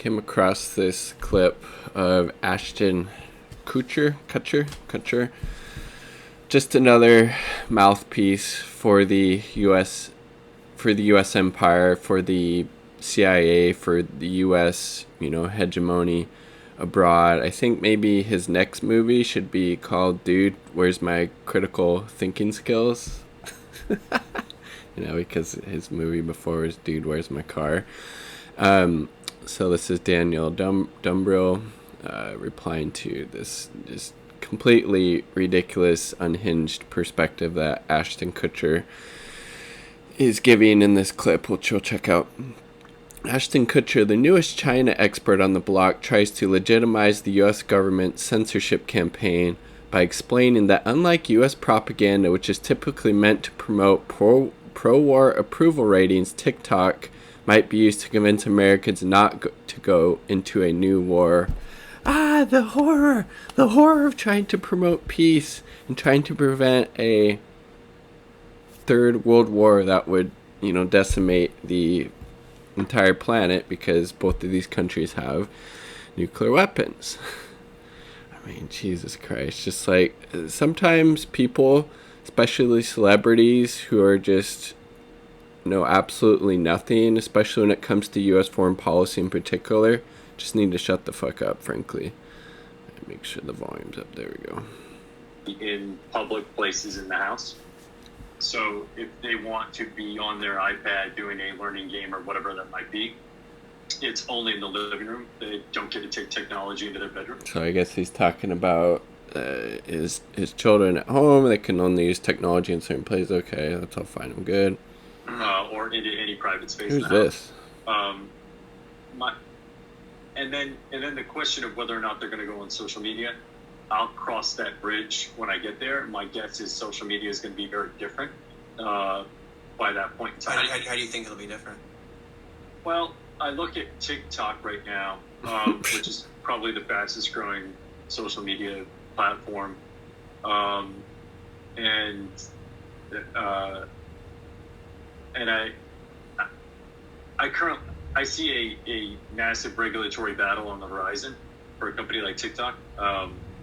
came across this clip of Ashton Kutcher, just another mouthpiece for the U.S. empire, for the CIA, for the U.S. Hegemony abroad. I think maybe his next movie should be called "Dude, Where's My Critical Thinking Skills?" Because his movie before was "Dude, Where's My Car?" So this is Daniel Dumbrill replying to this just completely ridiculous, unhinged perspective that Ashton Kutcher is giving in this clip, which we'll check out. Ashton Kutcher, the newest China expert on the block, tries to legitimize the U.S. government's censorship campaign by explaining that unlike U.S. propaganda, which is typically meant to promote pro-war approval ratings, TikTok might be used to convince Americans not to go into a new war. The horror of trying to promote peace and trying to prevent a third world war that would, decimate the entire planet, because both of these countries have nuclear weapons. I mean, Jesus Christ. Just like, sometimes people, especially celebrities who are just know absolutely nothing, especially when it comes to U.S. foreign policy in particular, just need to shut the fuck up, frankly. Make sure the volume's up. There we go. In public places in the house. So if they want to be on their iPad doing a learning game or whatever that might be, it's only in the living room. They don't get to take technology into their bedroom. So I guess he's talking about his children at home. They can only use technology in certain places. Okay, that's all fine. I'm good. Or into any private space. Who's this? And then the question of whether or not they're going to go on social media, I'll cross that bridge when I get there. My guess is social media is going to be very different by that point in time. How do you think it'll be different? Well, I look at TikTok right now, which is probably the fastest growing social media platform. And I see a massive regulatory battle on the horizon for a company like TikTok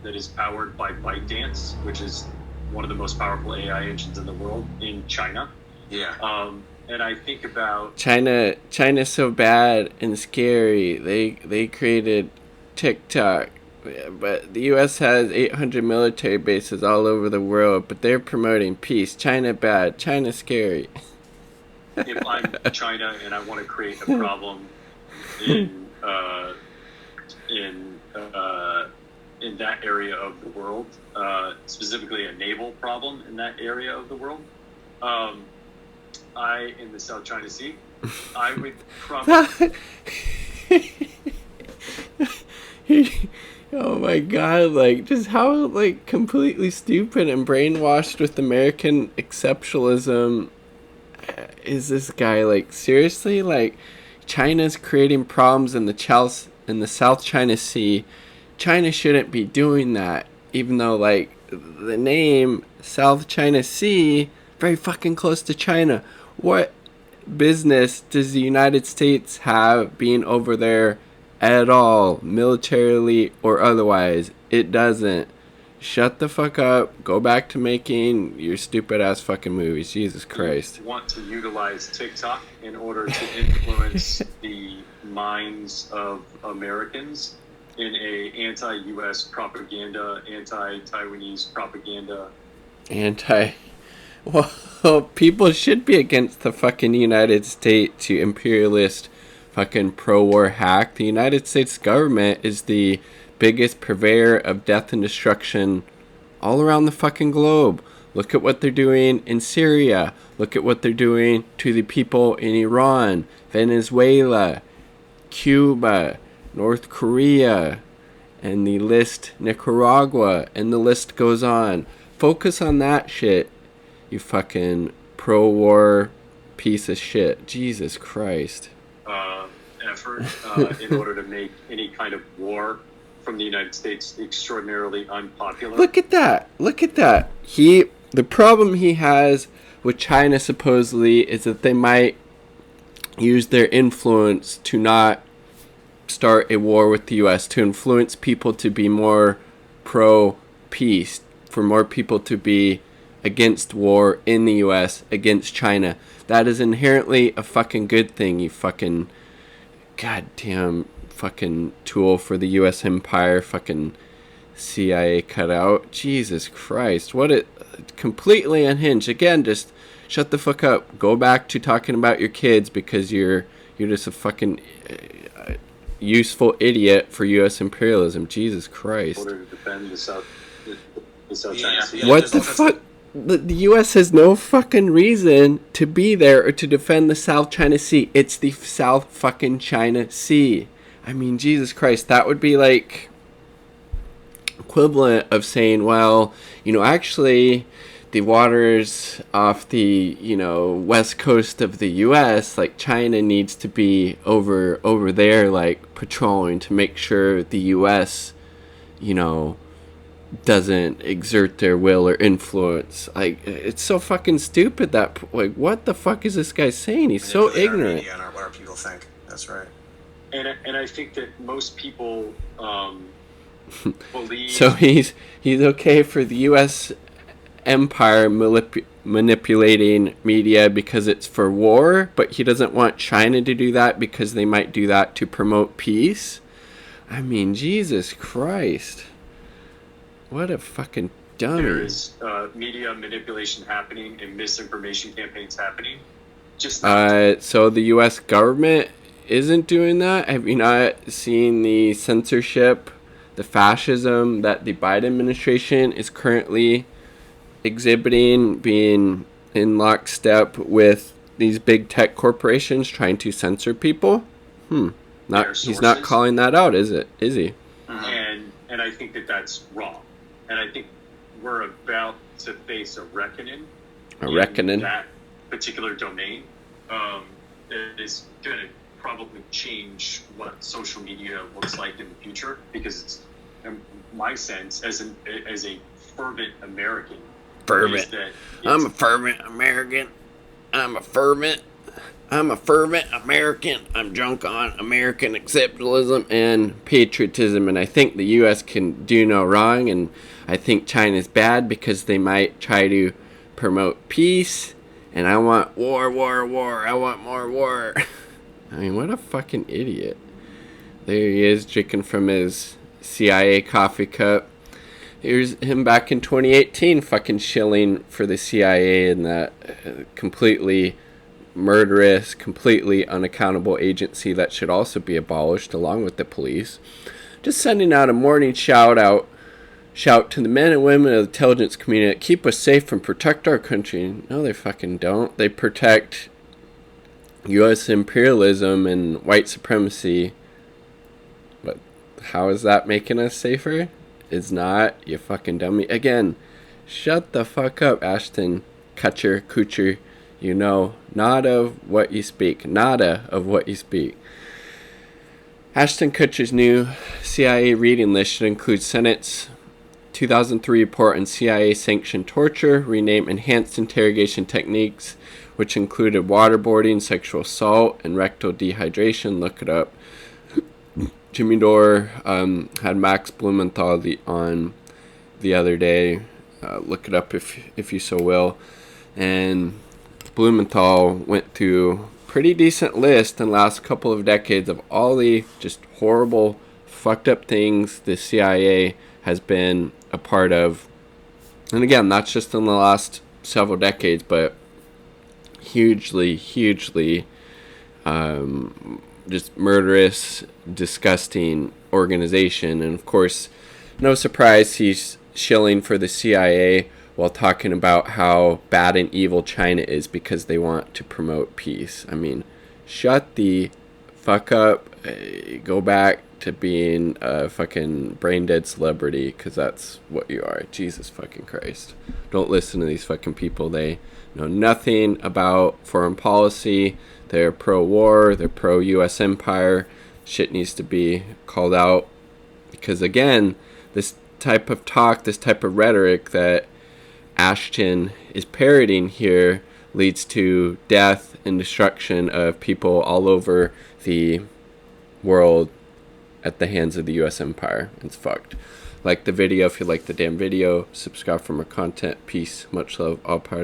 that is powered by ByteDance, which is one of the most powerful AI engines in the world in China. Yeah. And I think about China's so bad and scary. They created TikTok, but the U.S. has 800 military bases all over the world, but they're promoting peace. China bad. China scary. If I'm China and I want to create a problem in that area of the world, specifically a naval problem in that area of the world, in the South China Sea, I would probably. Oh my God! Like, just how completely stupid and brainwashed with American exceptionalism is this guy? Like, seriously? China's creating problems in the South China Sea. China shouldn't be doing that, even though the name South China Sea, very fucking close to China. What business does the United States have being over there at all, militarily or otherwise? It doesn't. Shut the fuck up. Go back to making your stupid ass fucking movies. Jesus Christ. You want to utilize TikTok in order to influence the minds of Americans in a anti-U.S. propaganda, anti-Taiwanese propaganda. Well, people should be against the fucking United States, you imperialist fucking pro-war hack. The United States government is the biggest purveyor of death and destruction all around the fucking globe. Look at what they're doing in Syria. Look at what they're doing to the people in Iran, Venezuela, Cuba, North Korea, and the list, Nicaragua, and the list goes on. Focus on that shit, you fucking pro-war piece of shit. Jesus Christ. Effort in order to make any kind of war from the United States extraordinarily unpopular. Look at that. The problem he has with China supposedly is that they might use their influence to not start a war with the U.S. to influence people to be more pro-peace, for more people to be against war in the U.S. against China. That is inherently a fucking good thing, you fucking goddamn fucking tool for the U.S. empire, fucking CIA cutout. Jesus Christ, what a completely unhinged. Again, just shut the fuck up. Go back to talking about your kids, because you're just a fucking useful idiot for U.S. imperialism. Jesus Christ. In order to defend the South China Sea. What the fuck? The U.S. has no fucking reason to be there or to defend the South China Sea. It's the South fucking China Sea. I mean, Jesus Christ, that would be like equivalent of saying, well, actually the waters off the, west coast of the U.S., like China needs to be over there, like patrolling to make sure the U.S., doesn't exert their will or influence. Like, it's so fucking stupid that, like, what the fuck is this guy saying? He's so ignorant. Yeah, what our people think. That's right. And I think that most people believe. So he's okay for the U.S. empire manipulating media because it's for war, but he doesn't want China to do that because they might do that to promote peace. I mean, Jesus Christ. What a fucking dummy. There is media manipulation happening and misinformation campaigns happening. So the U.S. government isn't doing that? Have you not seen the censorship, the fascism that the Biden administration is currently exhibiting, being in lockstep with these big tech corporations trying to censor people? He's not calling that out, is he? And I think that that's wrong. And I think we're about to face a reckoning. In that particular domain. That is going to probably change what social media looks like in the future, because it's my sense as a fervent American. I'm a fervent American. I'm a fervent American. I'm drunk on American exceptionalism and patriotism, and I think the U.S. can do no wrong, and I think China's bad because they might try to promote peace, and I want war. I want more war. I mean, what a fucking idiot. There he is, drinking from his CIA coffee cup. Here's him back in 2018 fucking shilling for the CIA and that completely murderous, completely unaccountable agency that should also be abolished along with the police. Just sending out a morning shout to the men and women of the intelligence community that keep us safe and protect our country. No, they fucking don't. They protect U.S. imperialism and white supremacy. But how is that making us safer? It's not, you fucking dummy. Again, shut the fuck up, Ashton Kutcher. Nada of what you speak. Ashton Kutcher's new CIA reading list should include Senate's 2003 report on CIA-sanctioned torture, renamed Enhanced Interrogation Techniques, which included waterboarding, sexual assault, and rectal dehydration. Look it up. Jimmy Dore had Max Blumenthal on the other day. Look it up if you so will. And Blumenthal went through pretty decent list in the last couple of decades of all the just horrible, fucked up things the CIA has been a part of. And again, not just in the last several decades, but hugely just murderous, disgusting organization. And of course, no surprise he's shilling for the CIA while talking about how bad and evil China is because they want to promote peace. I mean, shut the fuck up. Go back to being a fucking brain dead celebrity, because that's what you are. Jesus fucking Christ. Don't listen to these fucking people. They know nothing about foreign policy. They're pro-war. They're pro-U.S. empire. Shit needs to be called out, because again, this type of talk, this type of rhetoric that Ashton is parroting here leads to death and destruction of people all over the world at the hands of the U.S. empire. It's fucked. Like the video if you like the damn video. Subscribe for more content. Peace. Much love. All part